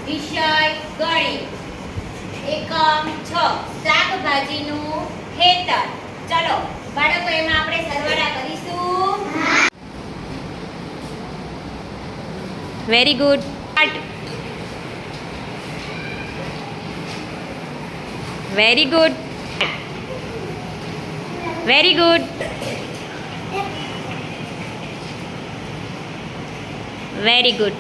વિષય ગણિત એકમ 6 શાકભાજીનું ખેતર. ચલો બાળકો, એમાં આપણે સરવાળા કરીશું. Very good. Very good. Very good. Very good.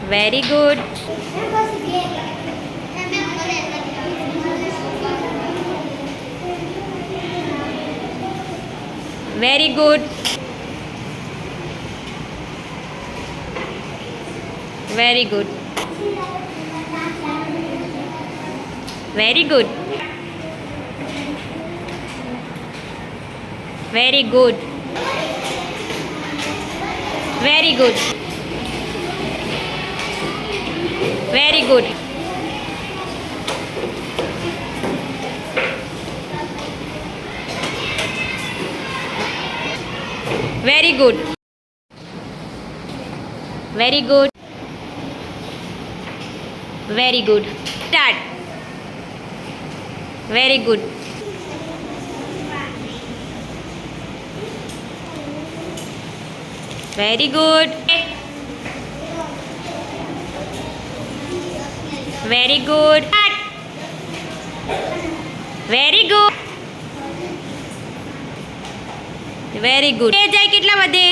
Very good. Very good. Very good. Very good. Very good. Very good. Very good. Very good. Very good. Very good. Start. Very good. Very good. Very good. Very good. Very good. જાય કેટલા વધે?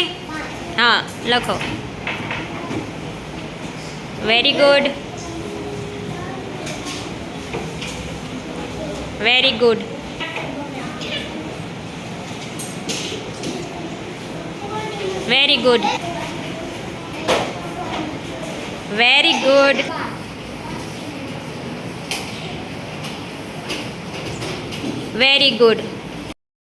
હા, લખો. Very good. Very good. Very good. Very good. Very good.